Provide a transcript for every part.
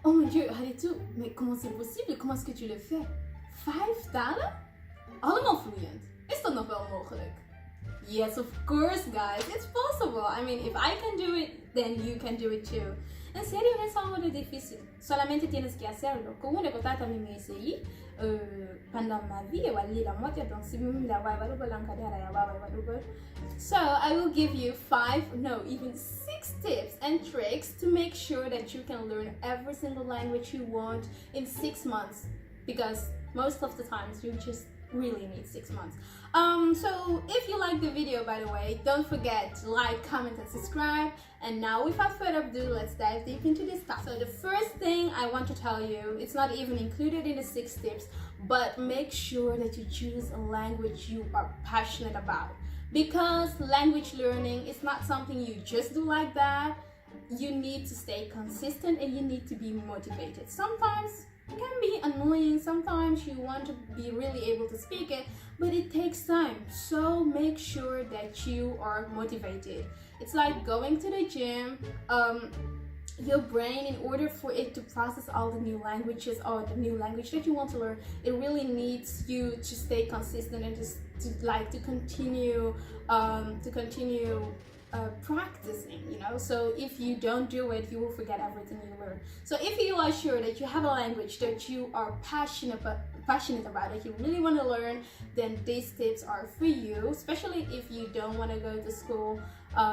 Oh mon Dieu, Halitu, mais comment c'est possible? Comment est-ce que tu le fais? 5 talen? Allemaal vloeiend. Is dat nog wel mogelijk? Yes, of course, guys. It's possible. I mean, if I can do it, then you can do it too. En serio, no es algo de difícil. Solamente tienes que hacerlo. Como le conté a mi essayé pendant ma vie, et voilà, la moitié. Donc, si vous me So, I will give you 5, no, even 6 tips and tricks to make sure that you can learn every single language you want in 6 months. Because most of the times you just really need 6 months. So if you like the video, by the way, don't forget to like, comment and subscribe. And now without further ado, let's dive deep into this topic. So the first thing I want to tell you, it's not even included in the 6 tips, but make sure that you choose a language you are passionate about, because language learning is not something you just do like that. You need to stay consistent and you need to be motivated. Sometimes it can be annoying, sometimes you want to be really able to speak it, but it takes time. So make sure that you are motivated. It's like going to the gym. Your brain, in order for it to process all the new languages or the new language that you want to learn, it really needs you to stay consistent and just to continue practicing, you know. So if you don't do it, you will forget everything you learn. So if you are sure that you have a language that you are passionate about, that you really want to learn, then these tips are for you, especially if you don't want to go to school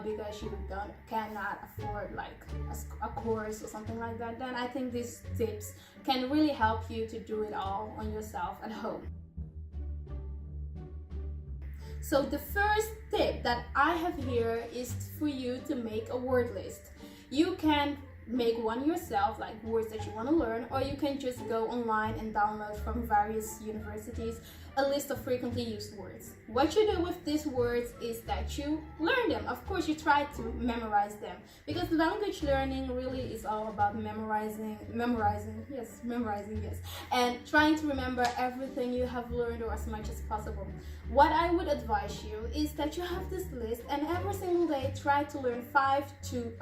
because you cannot afford like a course or something like that. Then I think these tips can really help you to do it all on yourself at home. So the first tip that I have here is for you to make a word list. You can make one yourself, like words that you want to learn, or you can just go online and download from various universities a list of frequently used words. What you do with these words is that you learn them. Of course, you try to memorize them, because language learning really is all about memorizing, and trying to remember everything you have learned, or as much as possible. What I would advise you is that you have this list, and every single day try to learn 5 to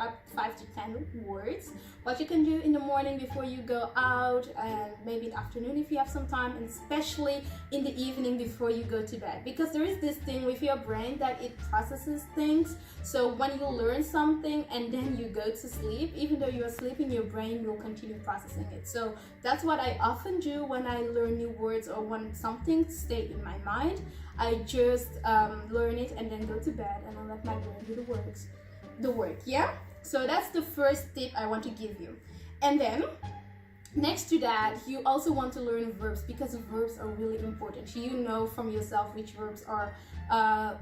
10 words. What you can do in the morning before you go out, and maybe in the afternoon if you have some time, and especially in the evening before you go to bed, because there is this thing with your brain that it processes things. So when you learn something and then you go to sleep, even though you're sleeping, your brain will continue processing it. So that's what I often do when I learn new words, or when something stays in my mind. I just learn it and then go to bed, and I let my brain do the work. Yeah, so that's the first tip I want to give you. And then next to that, you also want to learn verbs, because verbs are really important. You know from yourself which verbs are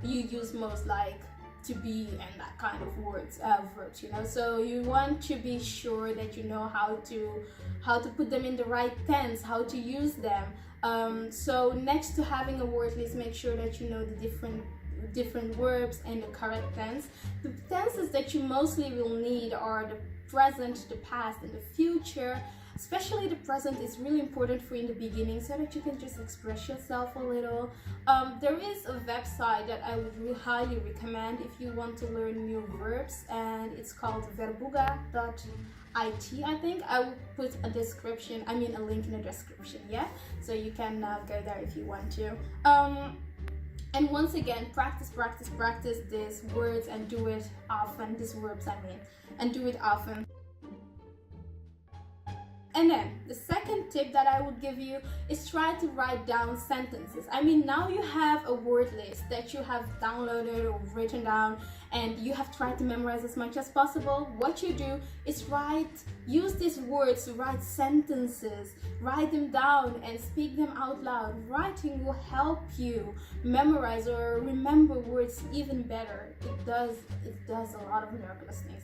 you use most, like to be and that kind of verbs, you know. So you want to be sure that you know how to put them in the right tense, how to use them. So next to having a word list, make sure that you know the different verbs and the correct tense. The tenses that you mostly will need are the present, the past, and the future. Especially the present is really important for you in the beginning, so that you can just express yourself a little. There is a website that I would really highly recommend if you want to learn new verbs, and it's called verbuga.eu. I think I will put a link in the description, yeah? So you can go there if you want to. And once again, practice these words and do it often. These verbs, and do it often. And then the second tip that I would give you is try to write down sentences. Now you have a word list that you have downloaded or written down, and you have tried to memorize as much as possible. What you do is use these words to write sentences, write them down and speak them out loud. Writing will help you memorize or remember words even better. It does a lot of miraculous things.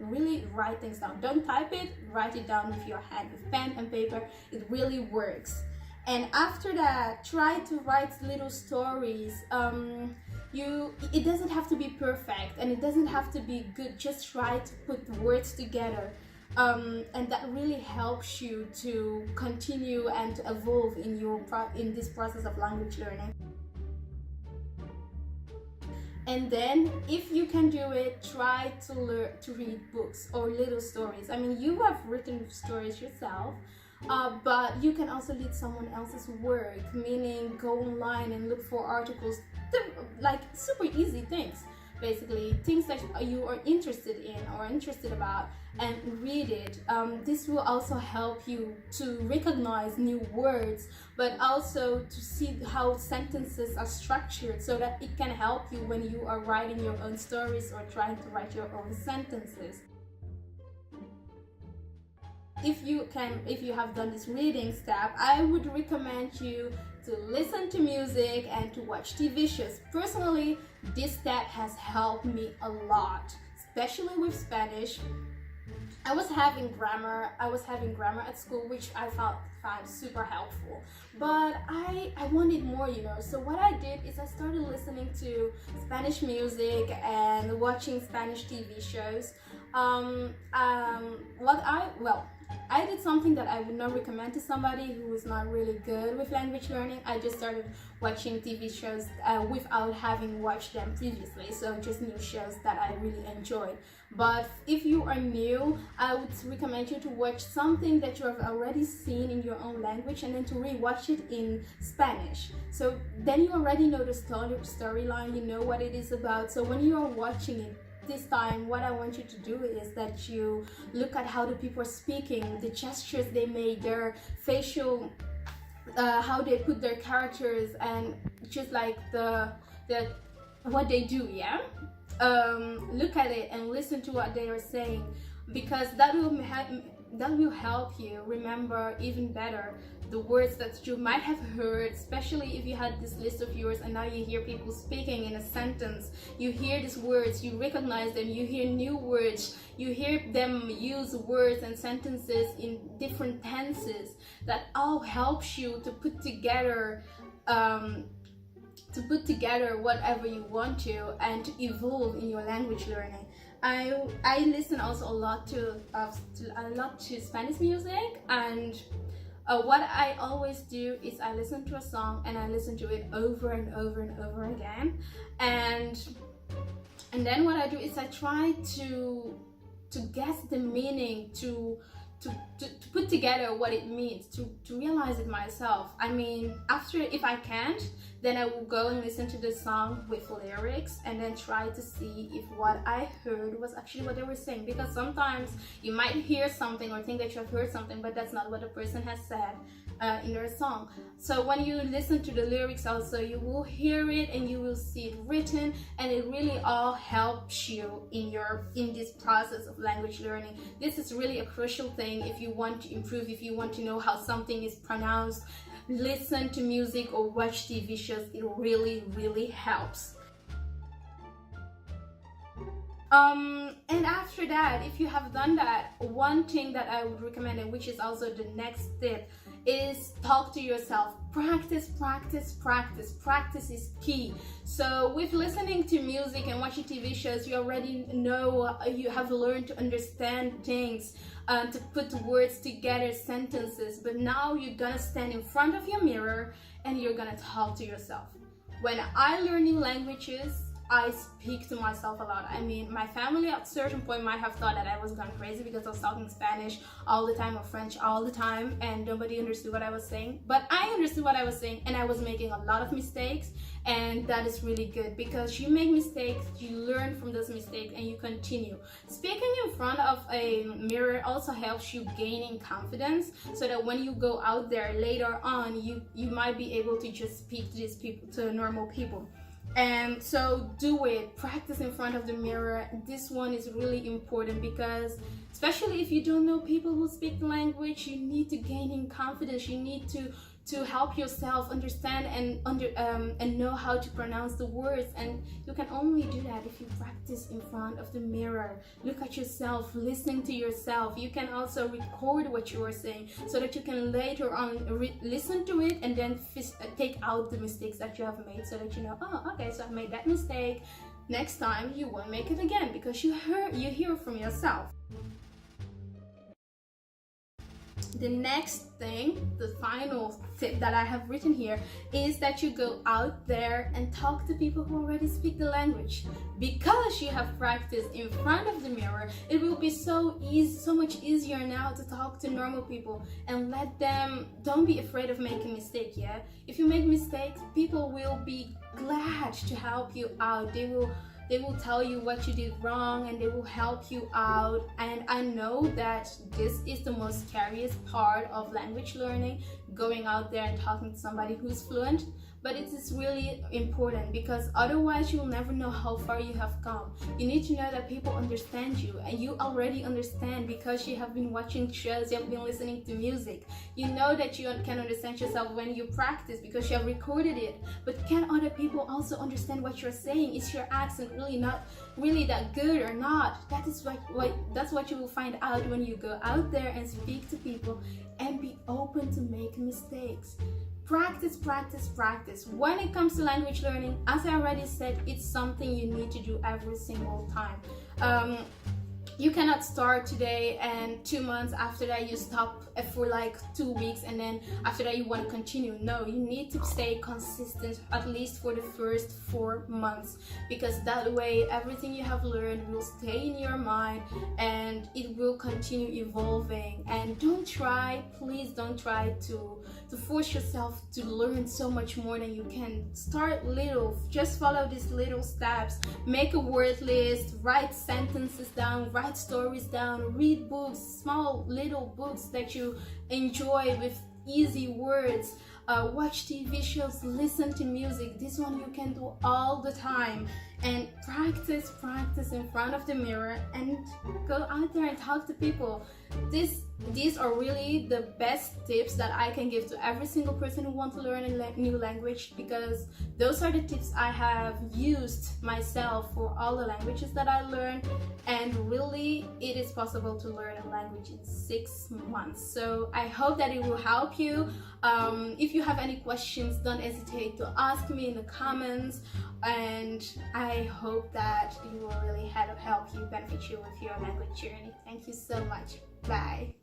Really write things down. Don't type it, write it down with your hand, with pen and paper. It really works. And after that, try to write little stories. It doesn't have to be perfect, and it doesn't have to be good. Just try to put words together, and that really helps you to continue and to evolve in this process of language learning. And then if you can do it, try to learn to read books or little stories. I mean, you have written stories yourself, but you can also read someone else's work, meaning go online and look for articles, like super easy things, basically things that you are interested in or interested about, and read it. This will also help you to recognize new words, but also to see how sentences are structured, so that it can help you when you are writing your own stories or trying to write your own sentences. If you have done this reading step, I would recommend you to listen to music and to watch TV shows. Personally, this step has helped me a lot, especially with Spanish. I was having grammar at school, which I found super helpful, but I wanted more, so what I did is I started listening to Spanish music and watching Spanish TV shows. I did something that I would not recommend to somebody who is not really good with language learning. I just started watching TV shows without having watched them previously, so just new shows that I really enjoyed. But if you are new, I would recommend you to watch something that you have already seen in your own language and then to rewatch it in Spanish. So then you already know the storyline, you know what it is about. So when you are watching it this time, what I want you to do is that you look at how the people are speaking, the gestures they made, their facial, how they put their characters, and just like the what they do. Look at it and listen to what they are saying, because that will help you remember even better the words that you might have heard, especially if you had this list of yours and now you hear people speaking in a sentence. You hear these words, you recognize them, you hear new words, you hear them use words and sentences in different tenses. That all helps you to put together whatever you want to, and to evolve in your language learning. I listen also a lot to Spanish music, and what I always do is I listen to a song and I listen to it over and over and over again, and then what I do is I try to guess the meaning, to put together what it means, to realize it myself. I mean, after, if I can't, then I will go and listen to the song with lyrics and then try to see if what I heard was actually what they were saying, because sometimes you might hear something or think that you have heard something, but that's not what the person has said in their song. So when you listen to the lyrics also, you will hear it and you will see it written, and it really all helps you in this process of language learning. This is really a crucial thing if you want to improve, if you want to know how something is pronounced. Listen to music or watch TV shows. It really helps. And after that, if you have done that, one thing that I would recommend, and which is also the next step, is talk to yourself. Practice is key. So with listening to music and watching TV shows, you already know, you have learned to understand things, to put words together, sentences. But now you're gonna stand in front of your mirror and you're gonna talk to yourself. When I learn new languages, I speak to myself a lot. I mean, my family at a certain point might have thought that I was gone crazy because I was talking Spanish all the time or French all the time and nobody understood what I was saying. But I understood what I was saying, and I was making a lot of mistakes, and that is really good because you make mistakes, you learn from those mistakes, and you continue. Speaking in front of a mirror also helps you gaining confidence, so that when you go out there later on, you might be able to just speak to these people, to normal people. And so do it, practice in front of the mirror. This one is really important because especially if you don't know people who speak the language, you need to gain in confidence. You need to help yourself understand and know how to pronounce the words, and you can only do that if you practice in front of the mirror. Look at yourself, listening to yourself. You can also record what you are saying so that you can later on listen to it and then take out the mistakes that you have made, so that you know, oh, okay, so I made that mistake. Next time you won't make it again because you hear from yourself. The next thing, the final tip that I have written here, is that you go out there and talk to people who already speak the language. Because you have practiced in front of the mirror, it will be so much easier now to talk to normal people and let them, don't be afraid of making mistakes. Yeah, if you make mistakes, people will be glad to help you out. They will tell you what you did wrong and they will help you out. And I know that this is the most scariest part of language learning, going out there and talking to somebody who's fluent. But it is really important, because otherwise you'll never know how far you have come. You need to know that people understand you, and you already understand because you have been watching shows, you have been listening to music. You know that you can understand yourself when you practice because you have recorded it. But can other people also understand what you're saying? Is your accent really not really that good or not? That's what you will find out when you go out there and speak to people, and be open to make mistakes. Practice, practice, practice. When it comes to language learning, as I already said, it's something you need to do every single time. You cannot start today and 2 months after that you stop for like 2 weeks and then after that you want to continue. No, you need to stay consistent at least for the first 4 months, because that way everything you have learned will stay in your mind and it will continue evolving. And please don't try to force yourself to learn so much more than you can. Start little, just follow these little steps. Make a word list, write sentences down, write stories down, read books, small little books that you enjoy with easy words, watch TV shows, listen to music. This one you can do all the time. And practice in front of the mirror and go out there and talk to people. These are really the best tips that I can give to every single person who wants to learn a new language, because those are the tips I have used myself for all the languages that I learned. And really, it is possible to learn a language in 6 months. So I hope that it will help you. If you have any questions, don't hesitate to ask me in the comments. And I hope that it will really help you, benefit you with your language journey. Thank you so much. Bye.